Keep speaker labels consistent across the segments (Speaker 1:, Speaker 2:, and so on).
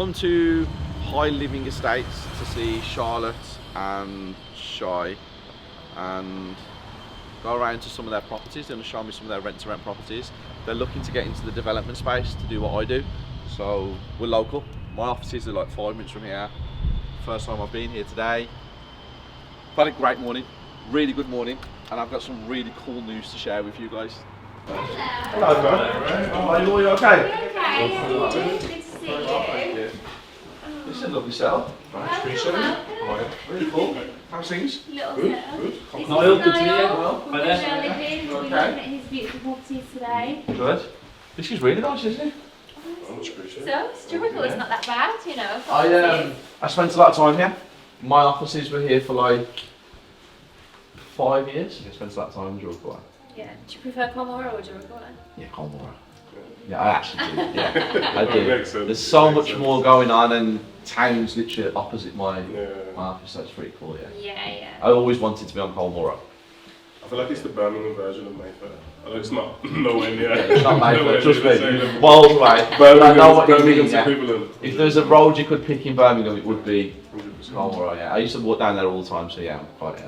Speaker 1: come to High Living Estates to see Charlotte and Shy and go around to some of their properties. They're going to show me some of their rent-to-rent properties. They're looking to get into the development space to do what I do. So we're local. My offices are like 5 minutes from here. First time I've been here today. I've had a great morning, really good morning, and I've got some really cool news to share with you guys. Hello, guys. How are you? Are you okay?
Speaker 2: Okay, good to see you.
Speaker 1: This is a lovely setup. Right, really cool. How's things?
Speaker 2: Little
Speaker 1: Good,
Speaker 2: setup.
Speaker 1: good.
Speaker 2: This is
Speaker 1: Niall,
Speaker 2: Niall.
Speaker 1: good to meet you.
Speaker 2: We're
Speaker 1: Hi
Speaker 2: going
Speaker 1: there.
Speaker 2: to live in. We're looking
Speaker 1: Okay.
Speaker 2: at his beautiful properties today.
Speaker 1: Good. This is really nice, isn't it?
Speaker 2: So, historical, it's not that bad, you know.
Speaker 1: I spent a lot of time here. My offices were here for like 5 years. I spent a lot of time in Jordan.
Speaker 2: Yeah. Do you prefer Colmore or Jordan?
Speaker 1: Yeah, Colmore. Yeah, I actually do. Yeah, I do.
Speaker 3: Makes sense.
Speaker 1: There's so
Speaker 3: Makes
Speaker 1: much
Speaker 3: sense.
Speaker 1: more going on, and town's literally opposite my office. So it's pretty cool. Yeah.
Speaker 2: Yeah.
Speaker 1: I always wanted to be on Colmore.
Speaker 3: I feel like it's the Birmingham version of Mayfair. Although it's not nowhere near.
Speaker 1: Yeah, it's not Mayfair,
Speaker 3: nowhere
Speaker 1: trust
Speaker 3: near the
Speaker 1: me.
Speaker 3: same level.
Speaker 1: Miles away. I know what you mean.
Speaker 3: Birmingham's
Speaker 1: Yeah.
Speaker 3: equivalent.
Speaker 1: If there's a road you could pick in Birmingham, it would be
Speaker 3: 100%.
Speaker 1: Colmore. Yeah, I used to walk down there all the time, so yeah, I'm quite.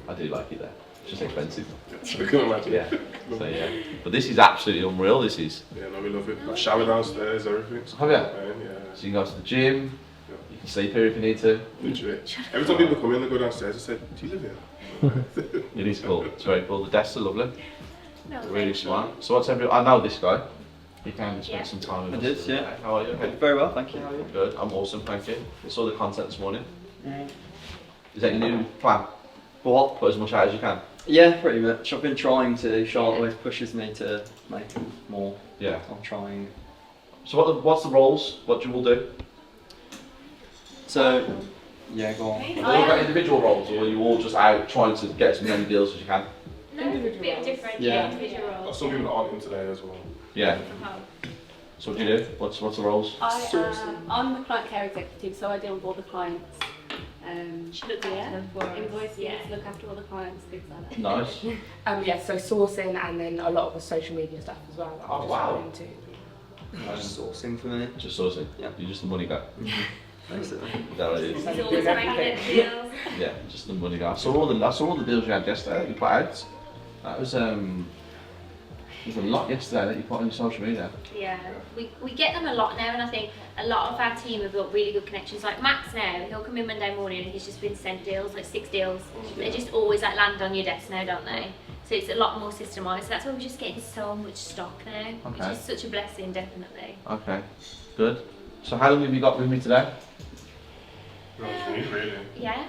Speaker 1: I do like it there. It's just expensive.
Speaker 3: I can imagine.
Speaker 1: Yeah. So yeah, but this is absolutely unreal. This is.
Speaker 3: Yeah, no, we love it. Got shower downstairs, everything.
Speaker 1: Have you?
Speaker 3: Yeah.
Speaker 1: So you can go to the gym.
Speaker 3: Yeah.
Speaker 1: You can sleep here if you need to.
Speaker 3: Literally. Every time people come in, they go downstairs. I say, "Do you live here?"
Speaker 1: It is cool. It's very cool. The desks are lovely.
Speaker 2: No,
Speaker 1: Really
Speaker 2: thank
Speaker 1: smart. So what's every? I know this guy. He came and spent
Speaker 2: Yeah.
Speaker 1: some time with
Speaker 4: I
Speaker 1: us.
Speaker 4: did, yeah.
Speaker 1: How are you? Okay.
Speaker 4: Very well, thank you. How are you?
Speaker 1: Good. I'm awesome. Thank you. I saw the content this morning. Is that your new plan?
Speaker 4: What?
Speaker 1: Put as much out as you can.
Speaker 4: Yeah, pretty much. I've been trying to. Charlotte always pushes me to make more.
Speaker 1: Yeah.
Speaker 4: I'm trying.
Speaker 1: So what's the roles? What you will do?
Speaker 4: So, yeah, go on.
Speaker 1: Are you all got individual roles, or are you all just out trying to get as many deals as you can?
Speaker 2: No, it's a bit of different.
Speaker 4: Yeah.
Speaker 2: Individual
Speaker 3: Got
Speaker 2: roles.
Speaker 3: some people that aren't in today as well.
Speaker 1: Yeah.
Speaker 2: Uh-huh.
Speaker 1: So what do you do? What's the roles?
Speaker 5: I'm the client care executive, so I deal with all the clients.
Speaker 2: She looked after them for us.
Speaker 5: Invoices,
Speaker 2: Yeah.
Speaker 5: look after all the clients, things like that.
Speaker 1: Nice.
Speaker 6: So sourcing and then a lot of the social media stuff as well. That
Speaker 1: Oh,
Speaker 6: I'm just
Speaker 1: wow.
Speaker 6: going into.
Speaker 4: Just sourcing for me.
Speaker 1: Just sourcing.
Speaker 4: Yeah.
Speaker 1: You're just the money guy.
Speaker 4: Basically.
Speaker 1: Is that what it is?
Speaker 2: She's always making deals.
Speaker 1: Yeah, just the money guy. I saw all the deals you had yesterday that you put out. That was there's a lot yesterday that you put on your social media.
Speaker 2: Yeah, we get them a lot now, and I think a lot of our team have built really good connections. Like Max now, he'll come in Monday morning and he's just been sent deals, like 6 deals. They just always like land on your desk now, don't they? So it's a lot more systemised. So that's why we're just getting so much stock now, which
Speaker 1: Okay.
Speaker 2: is such a blessing, definitely.
Speaker 1: Okay, good. So how long have you got with me today?
Speaker 3: Really.
Speaker 2: Yeah,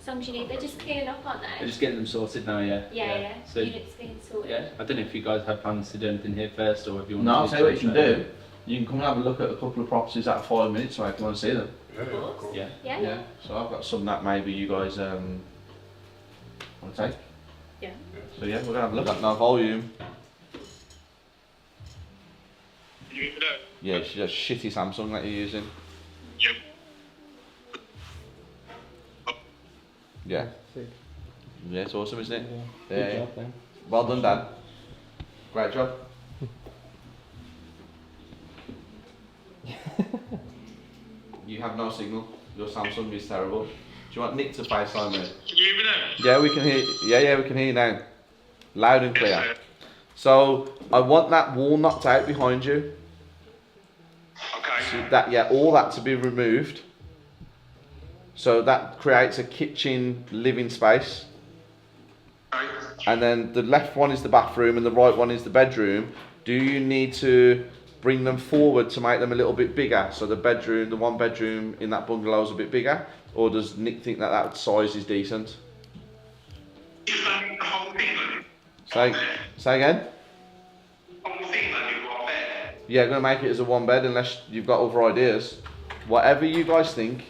Speaker 2: as long as you need, they're just clearing up, aren't
Speaker 7: We're
Speaker 2: they?
Speaker 7: just getting them sorted now, yeah.
Speaker 2: Yeah.
Speaker 7: So,
Speaker 2: Units being sorted.
Speaker 7: yeah, I don't know if you guys have plans to do anything here first or if you want
Speaker 1: No,
Speaker 7: to
Speaker 1: I'll tell you what you can do. You can come and have a look at a couple of properties at 5 minutes so I can want to see them.
Speaker 3: Yeah, cool.
Speaker 7: Yeah.
Speaker 2: Yeah.
Speaker 1: So I've got some that maybe you guys want to take.
Speaker 2: Yeah.
Speaker 1: So yeah, we're gonna have a look at now volume. Yeah, it's just shitty Samsung that you're using.
Speaker 3: Yep.
Speaker 1: Yeah. Yeah, it's awesome, isn't it?
Speaker 7: Good
Speaker 1: Yeah.
Speaker 7: job then.
Speaker 1: Well done, Dan. Great job. You have no signal. Your Samsung is terrible. Do you want Nick to FaceTime me?
Speaker 3: Can you hear me now?
Speaker 1: Yeah, we can hear. Yeah, we can hear you now. Loud and clear. So I want that wall knocked out behind you.
Speaker 3: Okay.
Speaker 1: So that, yeah, all that to be removed. So that creates a kitchen living space. And then the left one is the bathroom and the right one is the bedroom. Do you need to bring them forward to make them a little bit bigger? So the bedroom, the one bedroom in that bungalow is a bit bigger? Or does Nick think that that size is decent? Say again? Yeah, I'm going to make it as a one bed unless you've got other ideas. Whatever you guys think,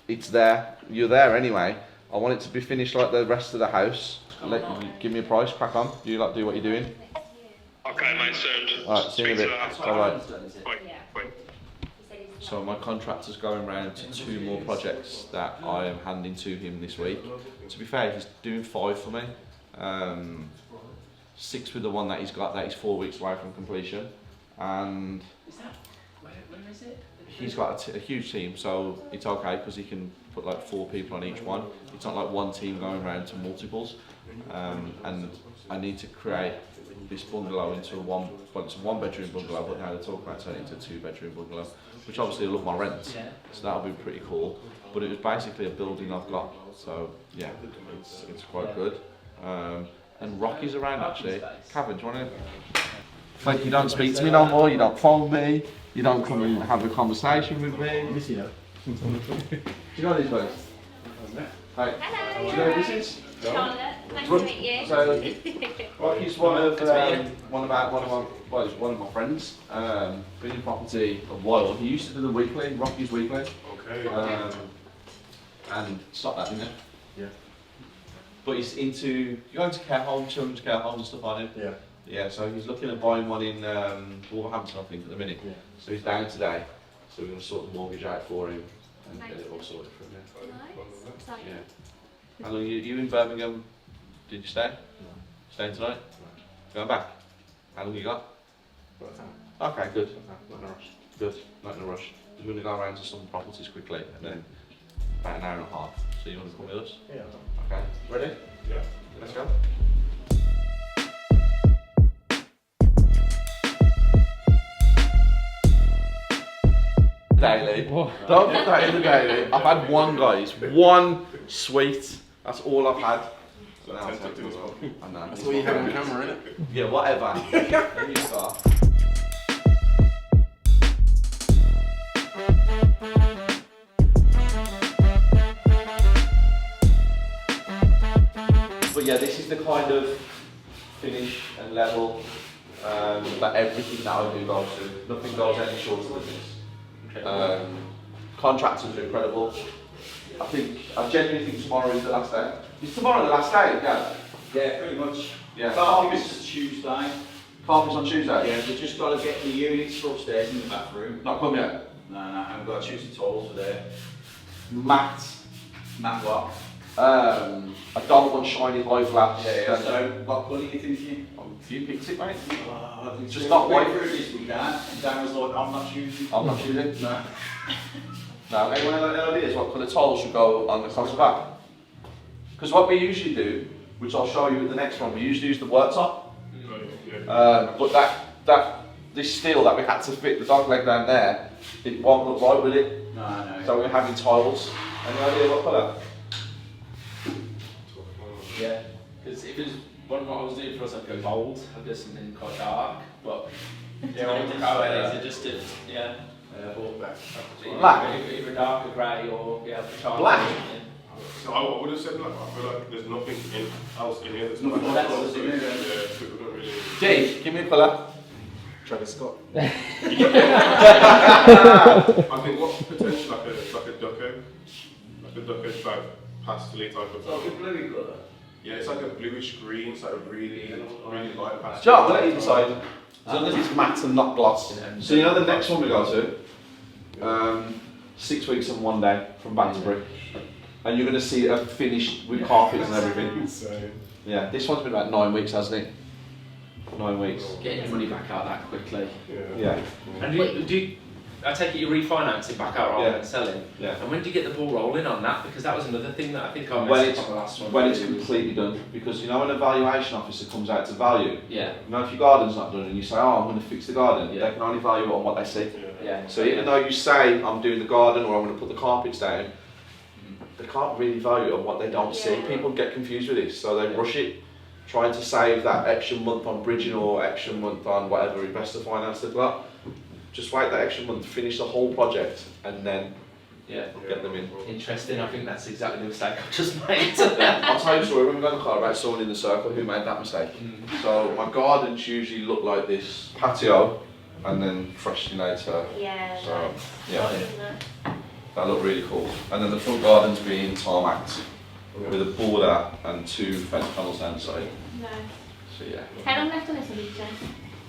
Speaker 1: it's there. You're there anyway. I want it to be finished like the rest of the house. Give me a price, crack on. You like do what you're doing.
Speaker 3: Okay, mate, so
Speaker 1: Alright, see you in a bit. Alright.
Speaker 3: Wait.
Speaker 1: So my contractor's going round to 2 more projects that I am handing to him this week. To be fair, he's doing 5 for me. 6 with the one that he's got that he's 4 weeks away from completion. And
Speaker 7: Where is it?
Speaker 1: He's got a huge team, so it's okay because he can put like 4 people on each one. It's not like one team going around to multiples. And I need to create this bungalow into it's a 1-bedroom bungalow, but now they're talking about turning it into a 2-bedroom bungalow, which obviously will up my rent.
Speaker 7: Yeah.
Speaker 1: So that'll be pretty cool. But it was basically a building I've got, so yeah, it's quite good. And Rocky's around actually. Kevin, do you want to? Like, you don't speak to me no more. You don't phone me. You don't come and have a conversation with me. Do you know these guys? Hi.
Speaker 2: Hello.
Speaker 1: Do you know who this is?
Speaker 2: Charlotte, nice to meet you.
Speaker 1: So, Rocky's one of my friends. Been in property a while. He used to do the weekly, Rocky's weekly.
Speaker 3: Okay.
Speaker 1: And stop that, didn't it?
Speaker 3: Yeah.
Speaker 1: But he's into going to care homes, children's care homes and stuff like that.
Speaker 3: Yeah.
Speaker 1: Yeah, so he's looking at buying one in Wolverhampton, I think, at the minute.
Speaker 3: Yeah.
Speaker 1: So he's down today. So we're going to sort the mortgage out for him and get it all sorted for him.
Speaker 2: Nice. Exciting.
Speaker 1: Yeah. How long you in Birmingham? Did you stay? Staying tonight? Going back? How long you got? Okay, good.
Speaker 3: Not in a rush.
Speaker 1: Good. Not in a rush. We're going to go around to some properties quickly and then about an hour and a half. So you want to come with us?
Speaker 3: Yeah.
Speaker 1: Okay. Ready?
Speaker 3: Yeah.
Speaker 1: Let's go. Daily. Don't put that in the daily. I've had one, guys. One sweet. That's all I've had. So now I'll take it as well. I know.
Speaker 8: That's what you have on camera, innit?
Speaker 1: Yeah, whatever. Then you start. But yeah, this is the kind of finish and level that everything that I do goes to. Nothing goes any shorter than this. Contractors are incredible. I genuinely think tomorrow is the last day. Is tomorrow the last day? Yeah.
Speaker 8: Yeah, pretty much.
Speaker 1: Yeah.
Speaker 8: Carpet's Tuesday.
Speaker 1: Carpet's on Tuesday.
Speaker 8: Yeah, we've just got to get the units for upstairs in the bathroom.
Speaker 1: Not come yet.
Speaker 8: No, I haven't got to choose the tiles for there.
Speaker 1: Matte.
Speaker 8: Matt what?
Speaker 1: I don't want shiny high flaps.
Speaker 8: Yeah, so what colour are you thinking?
Speaker 1: You picked it, mate.
Speaker 8: Just
Speaker 1: Just not white.
Speaker 8: through this weekend. And Dan was like, I'm not choosing.
Speaker 1: I'm not choosing.
Speaker 8: No.
Speaker 1: No, anyone have any ideas what colour tiles should go on the back? Because what we usually do, which I'll show you in the next one, we usually use the worktop. But this steel that we had to fit the dog leg down there, it won't look right with it.
Speaker 8: No.
Speaker 1: So we're having tiles. Any idea what colour?
Speaker 7: Yeah. Because if it was one of what I was doing for us, I'd go bold. I'd do something quite dark. But
Speaker 8: Yeah,
Speaker 7: I
Speaker 8: well,
Speaker 7: didn't
Speaker 8: colour,
Speaker 7: know
Speaker 8: yeah.
Speaker 7: it just did. Yeah.
Speaker 8: Or black.
Speaker 1: Black?
Speaker 7: Either dark or grey or charcoal.
Speaker 1: Black?
Speaker 3: So I would have said like, I feel like there's nothing else in here that's not
Speaker 8: Nothing
Speaker 3: like
Speaker 8: else in here,
Speaker 3: yeah, people don't really.
Speaker 1: Dave, give me a colour.
Speaker 8: Travis Scott.
Speaker 3: I think what potential like a ducko type pastel type of.
Speaker 8: Like a bluey colour.
Speaker 3: Yeah, it's like a bluish green. It's like a really light pastel.
Speaker 1: John, we'll let you decide. As long as it's matte and not gloss. So you know the next one we go to? 6 weeks and 1 day from Battersbury. And you're going to see it finished with carpets and everything.
Speaker 3: Insane.
Speaker 1: Yeah, this one's been about 9 weeks, hasn't it? 9 weeks.
Speaker 7: Getting your money back out that quickly.
Speaker 1: Yeah.
Speaker 7: And I take it you're refinancing back out rather than selling.
Speaker 1: Yeah.
Speaker 7: And when do you get the ball rolling on that? Because that was another thing that I think I
Speaker 1: When
Speaker 7: messed up on the last one.
Speaker 1: When it's completely done. Because you know when a valuation officer comes out to value,
Speaker 7: Yeah.
Speaker 1: you know if your garden's not done and you say, oh, I'm going to fix the garden,
Speaker 7: Yeah.
Speaker 1: they can only value it on what they see.
Speaker 7: Yeah.
Speaker 1: So even though you say, I'm doing the garden or I'm going to put the carpets down, they can't really value it on what they don't see. People get confused with this, so they rush it, trying to save that extra month on bridging or extra month on whatever investor finance they've got. Just wait that extra month, finish the whole project, and then get them in.
Speaker 7: Interesting. I think that's exactly the mistake I've just made.
Speaker 1: I'll tell you a story. When we got in the car about someone in the circle who made that mistake. So my gardens usually look like this: patio, and then freshly laid turf.
Speaker 2: Yeah.
Speaker 1: So yeah,
Speaker 2: Nice.
Speaker 1: that looked really cool. And then the front gardens being tarmacked with a border and 2 fence panels down the side.
Speaker 2: Nice.
Speaker 1: So yeah.
Speaker 2: How long left on this one, did you say?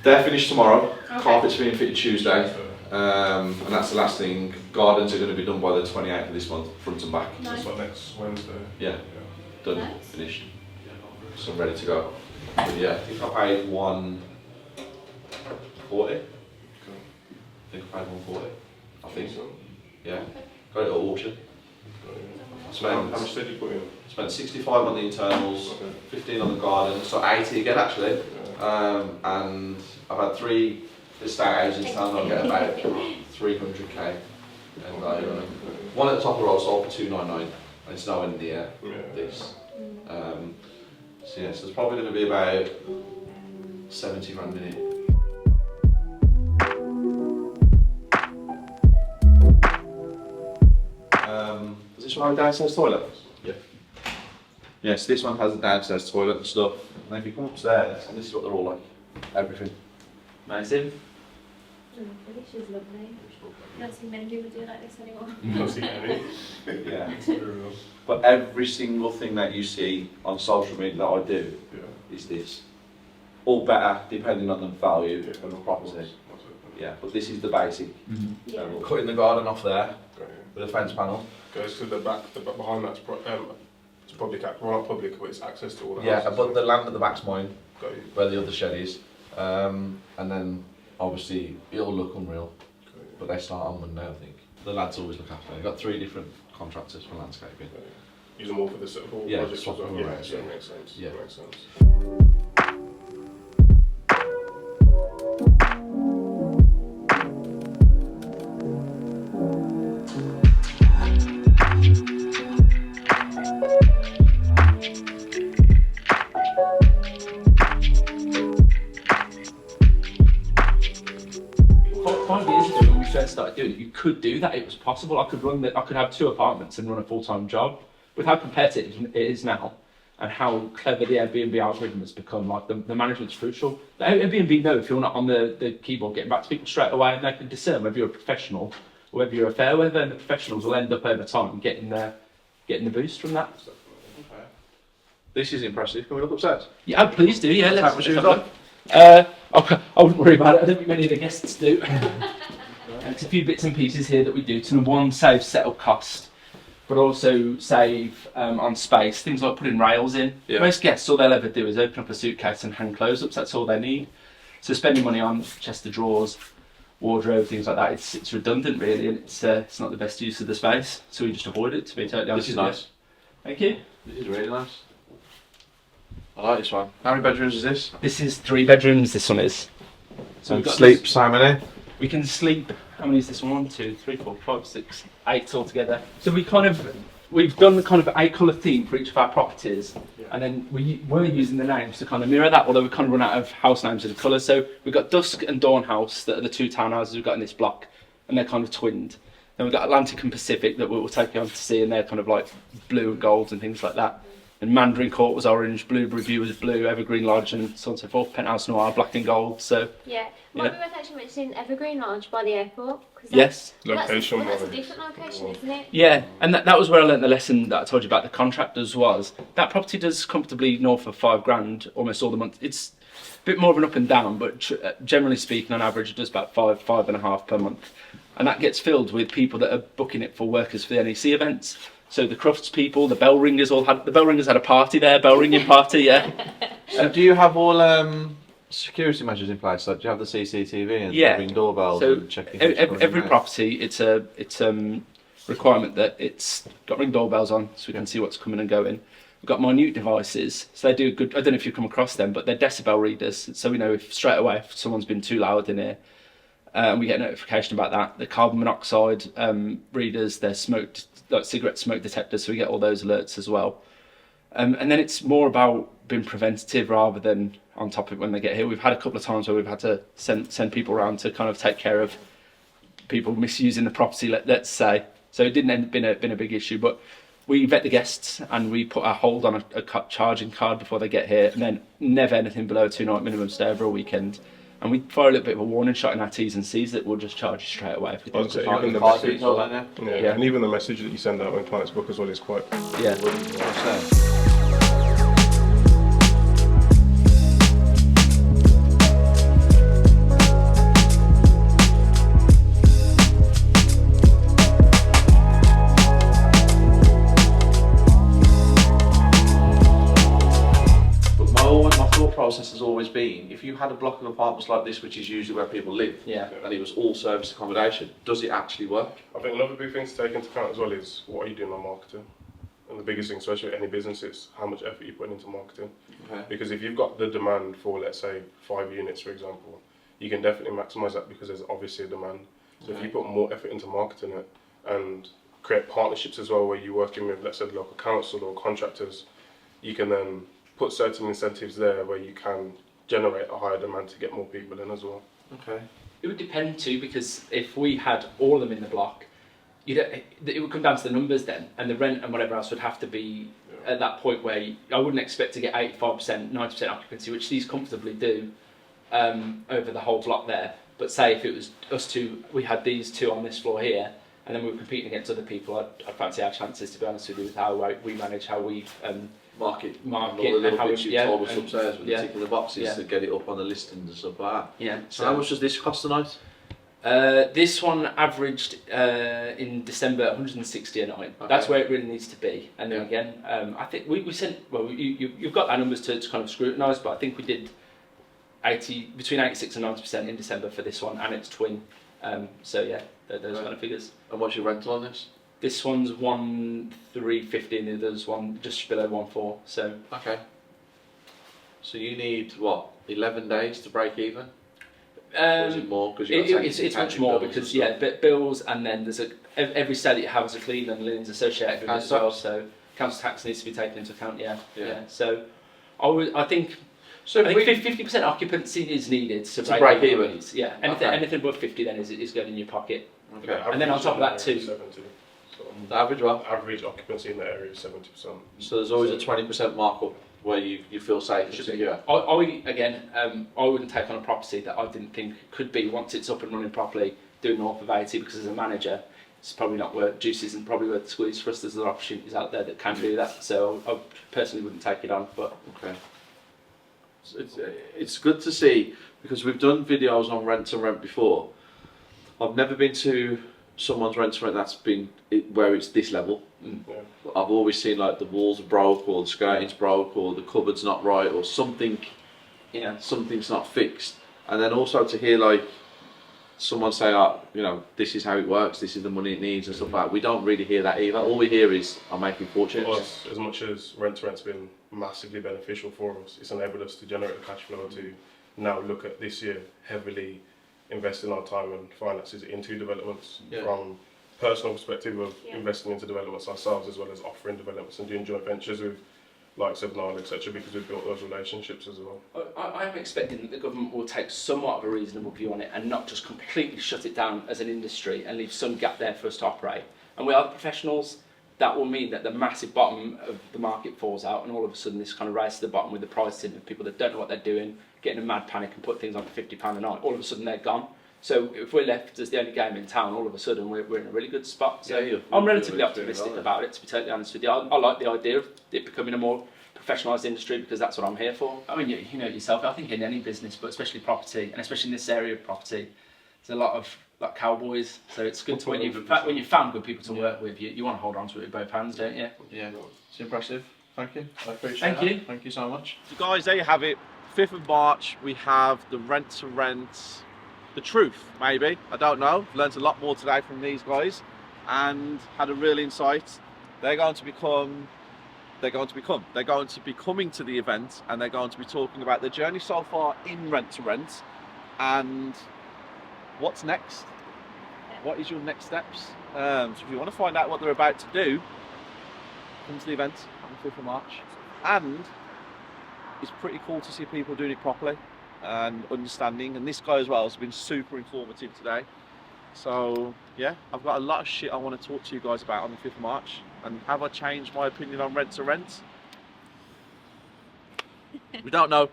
Speaker 1: They're finished tomorrow.
Speaker 2: Okay.
Speaker 1: Carpets being fitted Tuesday. And that's the last thing. Gardens are going to be done by the 28th of this month, front and back.
Speaker 3: That's what next Wednesday.
Speaker 1: Yeah, done,
Speaker 2: Nice.
Speaker 1: finished. So I'm ready to go. But yeah, I think I paid 140. I think I paid 140. I think so. Yeah. Got it at auction.
Speaker 3: How much did you put in?
Speaker 1: Spent 65 on the internals, 15 on the garden, so 80 again actually. And I've had 3 estate agents telling me I'll get about 300k. And one at the top of the road sold for 299, and it's nowhere near this. So yes, there's probably going to be about 70 grand in it. Does this one have a downstairs toilet? Yeah. Yes, this one has a downstairs toilet and stuff. And if you come upstairs, and this is what they're all like. Everything.
Speaker 4: Amazing.
Speaker 2: She's lovely. I don't see many people do like this anymore.
Speaker 3: Not seen any.
Speaker 1: Yeah. But every single thing that you see on social media that I do is this. All better depending on the value of the property. Yeah, but this is the basic.
Speaker 2: Yeah.
Speaker 1: Cutting the garden off there with a fence panel.
Speaker 3: Goes to the back behind that's it's public, well not public, but it's access to all the
Speaker 1: Yeah,
Speaker 3: houses.
Speaker 1: but the land at the back's mine,
Speaker 3: Got you.
Speaker 1: where the other shed is. And then obviously it'll look unreal, but they start on Monday, I think. The lads always look after it. They've got 3 different contractors for landscaping.
Speaker 3: Use them all for the sort of all
Speaker 1: Yeah,
Speaker 3: projects as
Speaker 1: swap
Speaker 3: well.
Speaker 1: them
Speaker 3: Yeah,
Speaker 1: around,
Speaker 3: so
Speaker 1: yeah.
Speaker 3: it makes sense.
Speaker 1: Yeah.
Speaker 3: It makes sense.
Speaker 7: Five years ago when we first started doing it, you could do that. It was possible. I could have 2 apartments and run a full-time job. With how competitive it is now, and how clever the Airbnb algorithm has become, like the management's crucial. The Airbnb know if you're not on the keyboard getting back to people straight away, and they can discern whether you're a professional or whether you're a fair weather, and the professionals will end up over time getting the boost from that.
Speaker 1: This is impressive. Can we look upstairs?
Speaker 7: Yeah, please do. Yeah,
Speaker 1: Take my
Speaker 7: let's
Speaker 1: shoes
Speaker 7: have a
Speaker 1: off.
Speaker 7: look. I wouldn't worry about it. I don't think many of the guests do. There's a few bits and pieces here that we do to, one, save setup cost, but also save on space. Things like putting rails in.
Speaker 1: Yeah.
Speaker 7: Most guests, all they'll ever do is open up a suitcase and hang clothes-ups. That's all they need. So spending money on chest of drawers, wardrobe, things like that, it's redundant really, and it's not the best use of the space. So we just avoid it, to be totally honest
Speaker 1: This is
Speaker 7: with you.
Speaker 1: nice.
Speaker 7: Thank you.
Speaker 1: This is really nice. I like this one. How many bedrooms is this?
Speaker 7: This is 3 bedrooms. This one is. So we've got
Speaker 1: sleep, so many?
Speaker 7: We can sleep. How many is this one? 1, 2, 3, 4, 5, 6, 8 altogether. So we've done kind of a colour theme for each of our properties, and then we're using the names to kind of mirror that. Although we kind of run out of house names of the colours. So we've got Dusk and Dawn House, that are the 2 townhouses we've got in this block, and they're kind of twinned. Then we've got Atlantic and Pacific that we'll take you on to see, and they're kind of like blue and gold and things like that. And Mandarin Court was orange, Blueberry View was blue, Evergreen Lodge and so on and so forth, Penthouse Noir, black and gold. So
Speaker 2: Yeah. Might be worth actually mentioning Evergreen Lodge by the airport.
Speaker 7: yes.
Speaker 3: Location
Speaker 2: That's a
Speaker 3: wise.
Speaker 2: different location, isn't it?
Speaker 7: Yeah, and that was where I learnt the lesson that I told you about the contractors. Was that property does comfortably north of £5,000 almost all the month. It's a bit more of an up and down, but generally speaking, on average, it does about five and a half per month, and that gets filled with people that are booking it for workers for the NEC events. So the Crufts people, the bell ringers had a party there, bell ringing party, yeah.
Speaker 1: Do you have all security measures in place? Like, do you have the CCTV and
Speaker 7: Yeah.
Speaker 1: ring doorbells
Speaker 7: So
Speaker 1: and checking? who's coming
Speaker 7: every
Speaker 1: in?
Speaker 7: property, it's a requirement that it's got ring doorbells on, so we can see what's coming and going. We've got minute devices, so they do good. I don't know if you've come across them, but they're decibel readers, so we know if straight away if someone's been too loud in here. We get a notification about that. The carbon monoxide readers, they're cigarette smoke detectors, so we get all those alerts as well. And then it's more about being preventative rather than on top of it when they get here. We've had a couple of times where we've had to send people around to kind of take care of people misusing the property, let's say. So it didn't end up being a big issue, but we vet the guests and we put our hold on a charging card before they get here, and then never anything below a 2-night minimum stay over a weekend. And we fire a little bit of a warning shot in our T's and C's that we'll just charge you straight away if we don't
Speaker 3: Okay,
Speaker 7: comply.
Speaker 3: even the
Speaker 1: Car
Speaker 3: message,
Speaker 1: details on there?
Speaker 3: yeah, and even the message that you send out when clients book as well is quite.
Speaker 7: Yeah.
Speaker 1: But my thought process has always been, if you had a block of apartments like this, which is usually where people live,
Speaker 4: Yeah.
Speaker 1: and it was all service accommodation, does it actually work?
Speaker 3: I think another big thing to take into account as well is what are you doing on marketing? And the biggest thing, especially with any business, is how much effort you're putting into marketing.
Speaker 1: Okay.
Speaker 3: Because if you've got the demand for, let's say, 5 units, for example, you can definitely maximise that because there's obviously a demand. So if you put more effort into marketing it and create partnerships as well, where you're working with, let's say, the local council or contractors, you can then put certain incentives there where you can generate a higher demand to get more people in as well.
Speaker 1: Okay.
Speaker 7: It would depend too, because if we had all of them in the block, it would come down to the numbers then, and the rent and whatever else would have to be at that point where I wouldn't expect to get 85%, 90% occupancy, which these comfortably do over the whole block there. But say if it was us two, we had these two on this floor here, and then we were competing against other people, I'd fancy our chances, to be honest with you, with how we manage, how we
Speaker 1: Market
Speaker 7: and
Speaker 1: all the little
Speaker 7: how
Speaker 1: bits
Speaker 7: we-
Speaker 1: you
Speaker 7: yeah,
Speaker 1: told us
Speaker 7: and-
Speaker 1: upstairs with
Speaker 7: yeah.
Speaker 1: ticking the boxes
Speaker 7: Yeah.
Speaker 1: to get it up on the listings and stuff like that.
Speaker 7: yeah.
Speaker 1: So how much does this cost tonight?
Speaker 7: This one averaged in December 160 a night.
Speaker 1: Okay.
Speaker 7: That's where it really needs to be. And then
Speaker 1: Yeah.
Speaker 7: again, I think we sent, well, you've got our numbers to kind of scrutinise, but I think we did between 86 and 90% in December for this one, and it's twin. So yeah, those kind of figures.
Speaker 1: And what's your rental on this?
Speaker 7: This one's 1,350 and the other's one just below 1,400. So
Speaker 1: Okay. So you need, what, 11 days to break even? Or is it more? Because
Speaker 7: it's much more because bills, and then there's every sale that you have is a clean and liens associated with it as well. So council tax needs to be taken into account. Yeah. So I think
Speaker 1: So if we,
Speaker 7: 50% occupancy is needed to
Speaker 1: break even.
Speaker 7: Yeah. Anything above 50 then is going in your pocket.
Speaker 1: okay.
Speaker 7: And then on top of that too-
Speaker 3: 70. So
Speaker 1: The average well.
Speaker 3: average occupancy in the area is 70%.
Speaker 1: So there's always a 20% markup where you feel safe and secure.
Speaker 7: I wouldn't take on a property that I didn't think could be, once it's up and running properly, doing north of 80, because as a manager, it's probably not worth, juice isn't probably worth the squeeze for us. There's other opportunities out there that can do that. So I personally wouldn't take it on. But
Speaker 1: Okay. So it's good to see, because we've done videos on rent to rent before. I've never been to someone's rent to rent that's been where it's this level.
Speaker 3: Yeah.
Speaker 1: I've always seen like the walls are broke, or the skirting's broke, or the cupboard's not right, or something, something's not fixed. And then also to hear like someone say, this is how it works, this is the money it needs and stuff like that. We don't really hear that either. All we hear is, I'm making fortunes.
Speaker 3: For us, as much as rent to rent's been massively beneficial for us, it's enabled us to generate the cash flow to now look at this year heavily investing our time and finances into developments, from personal perspective of investing into developments ourselves, as well as offering developments and doing joint ventures with likes of Nile, etc., because we've built those relationships as well.
Speaker 7: I'm expecting that the government will take somewhat of a reasonable view on it and not just completely shut it down as an industry and leave some gap there for us to operate. And we are the professionals. That will mean that the massive bottom of the market falls out, and all of a sudden this kind of race to the bottom with the pricing of people that don't know what they're doing, getting a mad panic and put things on for £50 a night. All of a sudden they're gone. So if we're left as the only game in town, all of a sudden we're in a really good spot. So I'm relatively optimistic about it, to be totally honest with you. I like the idea of it becoming a more professionalised industry, because that's what I'm here for. I mean, you know yourself, I think in any business, but especially property, and especially in this area of property, there's a lot of like cowboys. So it's good to when you found good people to work with, you want to hold on to it with both hands, don't you?
Speaker 1: Yeah, it's impressive. Thank you. I appreciate
Speaker 7: Thank
Speaker 1: that.
Speaker 7: you.
Speaker 1: Thank you so much.
Speaker 9: So guys, there you have it. 5th of March, we have the rent to rent, the truth, maybe. I don't know. Learned a lot more today from these guys and had a real insight. They're going to be coming to the event, and they're going to be talking about their journey so far in rent to rent and what's next. What is your next steps? So if you want to find out what they're about to do, come to the event on the 5th of March. And it's pretty cool to see people doing it properly and understanding. And this guy as well has been super informative today. So yeah, I've got a lot of shit I want to talk to you guys about on the 5th of March. And have I changed my opinion on rent to rent? We don't know.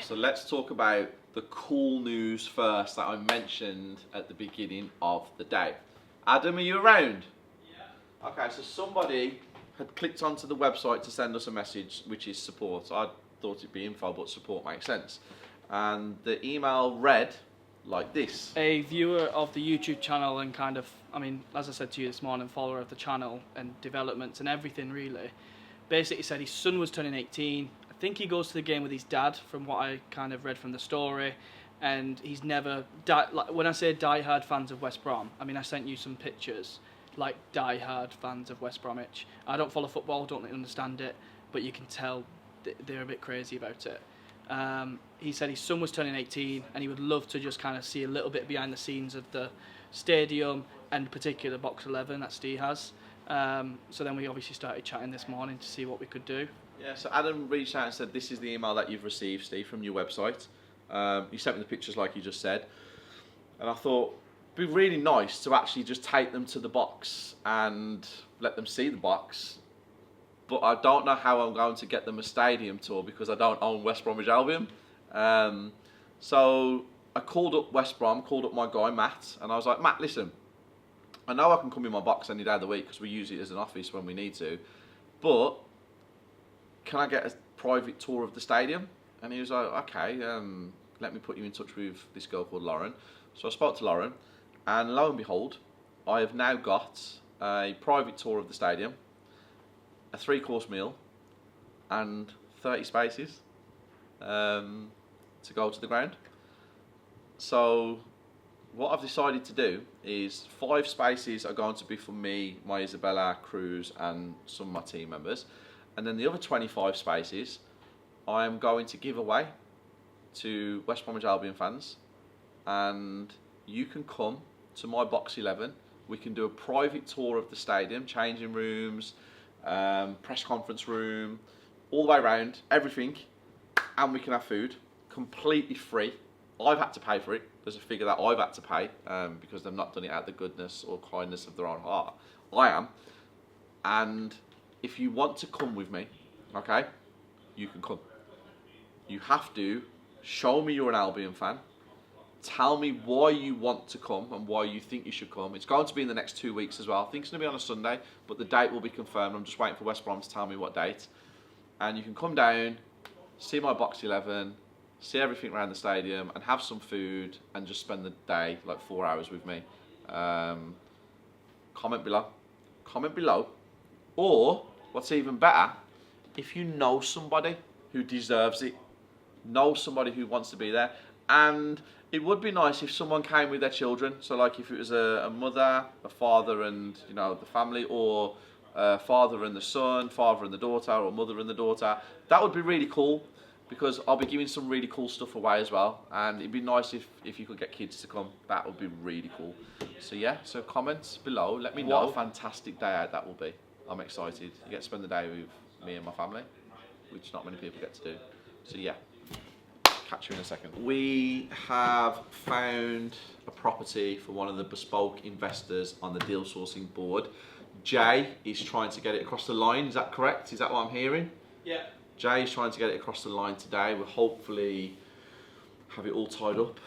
Speaker 1: So let's talk about the cool news first that I mentioned at the beginning of the day. Adam, are you around? Yeah. Okay, so somebody had clicked onto the website to send us a message, which is support. I thought it'd be info, but support makes sense. And the email read like this.
Speaker 10: A viewer of the YouTube channel and kind of, I mean, as I said to you this morning, follower of the channel and developments and everything really, basically said his son was turning 18, I I think he goes to the game with his dad, from what I kind of read from the story. And he's never like when I say die-hard fans of West Brom, I mean I sent you some pictures, like die-hard fans of West Bromwich. I don't follow football, don't really understand it, but you can tell they're a bit crazy about it. He said his son was turning 18 and he would love to just kind of see a little bit behind the scenes of the stadium, and particular box 11 that Ste has. So then we obviously started chatting this morning to see what we could do.
Speaker 1: Yeah, so Adam reached out and said, this is the email that you've received, Steve, from your website. You sent me the pictures like you just said. And I thought, it'd be really nice to actually just take them to the box and let them see the box. But I don't know how I'm going to get them a stadium tour because I don't own West Bromwich Albion. So I called up West Brom, called up my guy Matt, and I was like, Matt, listen, I know I can come in my box any day of the week because we use it as an office when we need to, but can I get a private tour of the stadium? And he was like, okay, let me put you in touch with this girl called Lauren. So I spoke to Lauren, and lo and behold, I have now got a private tour of the stadium, a 3-course meal, and 30 spaces to go to the ground. So what I've decided to do is 5 spaces are going to be for me, my Isabella, Cruz, and some of my team members. And then the other 25 spaces I am going to give away to West Bromwich Albion fans. And you can come to my box 11. We can do a private tour of the stadium, changing rooms, press conference room, all the way around, everything. And we can have food, completely free. I've had to pay for it. There's a figure that I've had to pay because they've not done it out of the goodness or kindness of their own heart. I am. And if you want to come with me, okay, you can come. You have to show me you're an Albion fan. Tell me why you want to come and why you think you should come. It's going to be in the next 2 weeks as well. I think it's going to be on a Sunday, but the date will be confirmed. I'm just waiting for West Brom to tell me what date. And you can come down, see my box 11, see everything around the stadium, and have some food and just spend the day, like 4 hours with me. Comment below. Comment below. Or, what's even better, if you know somebody who deserves it, know somebody who wants to be there. And it would be nice if someone came with their children. So like if it was a mother, a father and, you know, the family, or a father and the son, father and the daughter, or mother and the daughter. That would be really cool because I'll be giving some really cool stuff away as well. And it'd be nice if you could get kids to come. That would be really cool. So yeah, so comments below. Let me know what a fantastic day out that will be. I'm excited. You get to spend the day with me and my family, which not many people get to do. So yeah. Catch you in a second. We have found a property for one of the bespoke investors on the deal sourcing board. Jay is trying to get it across the line. Is that correct? Is that what I'm hearing?
Speaker 10: Yeah.
Speaker 1: Jay is trying to get it across the line today. We'll hopefully have it all tied up.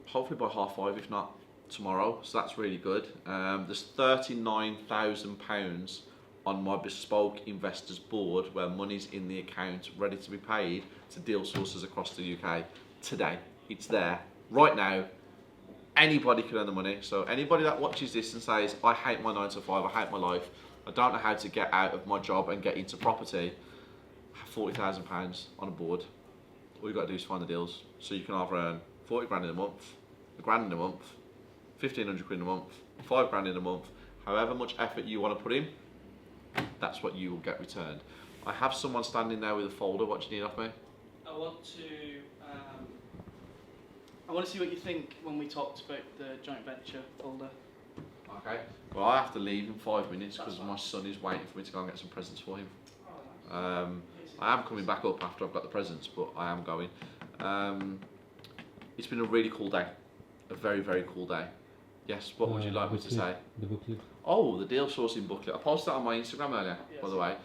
Speaker 1: Hopefully by 5:30, if not tomorrow. So that's really good. There's £39,000 on my bespoke investors board where money's in the account ready to be paid to deal sources across the UK today. It's there right now. Anybody can earn the money. So anybody that watches this and says, I hate my 9 to 5, I hate my life, I don't know how to get out of my job and get into property, have £40,000 on a board. All you've got to do is find the deals. So you can either earn 40 grand in a month, a grand in a month, 1,500 quid in a month, 5 grand in a month, however much effort you want to put in, that's what you will get returned. I have someone standing there with a folder. What do you need off me?
Speaker 10: I want to see what you think when we talked about the joint venture folder.
Speaker 1: Okay. Well, I have to leave in 5 minutes because my son is waiting for me to go and get some presents for him. I am coming back up after I've got the presents, but I am going. It's been a really cool day. A very, very cool day. Yes, what would you like me to say?
Speaker 11: The booklet.
Speaker 1: Oh, the deal sourcing booklet. I posted that on my Instagram earlier, by the way.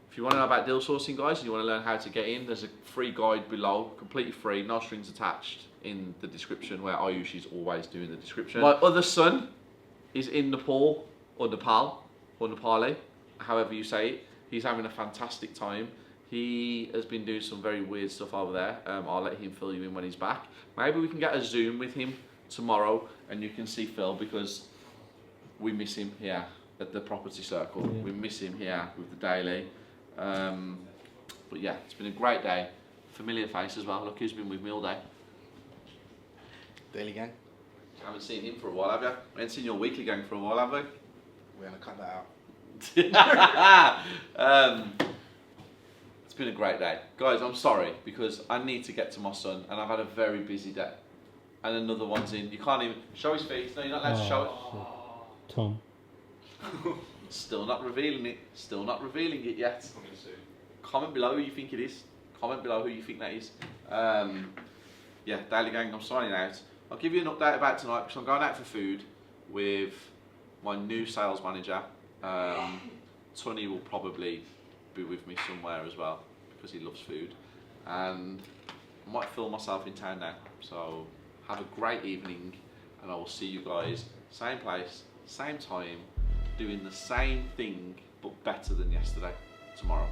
Speaker 1: If you want to know about deal sourcing, guys, and you want to learn how to get in, there's a free guide below, completely free, no strings attached, in the description, where Ayush is always doing the description. My other son is in Nepal, or Nepali, however you say it. He's having a fantastic time. He has been doing some very weird stuff over there. I'll let him fill you in when he's back. Maybe we can get a Zoom with him tomorrow and you can see Phil, because we miss him here at the property circle. Yeah. We miss him here with the daily.
Speaker 9: But yeah, it's been a great day. Familiar face as well. Look who's been with me all day.
Speaker 8: Daily gang.
Speaker 9: I haven't seen him for a while, have you? I haven't seen your weekly gang for a while, have we?
Speaker 8: We're gonna cut that out.
Speaker 9: It's been a great day. Guys, I'm sorry because I need to get to my son and I've had a very busy day. And another one's in. You can't even show his feet. No, you're not allowed to show it.
Speaker 11: Tom.
Speaker 9: Still not revealing it. Still not revealing it yet. Comment below who you think it is. Comment below who you think that is. Yeah, Daily Gang, I'm signing out. I'll give you an update about tonight because I'm going out for food with my new sales manager. Tony will probably be with me somewhere as well because he loves food. And I might film myself in town now. So have a great evening and I will see you guys same place, same time, doing the same thing but better than yesterday tomorrow.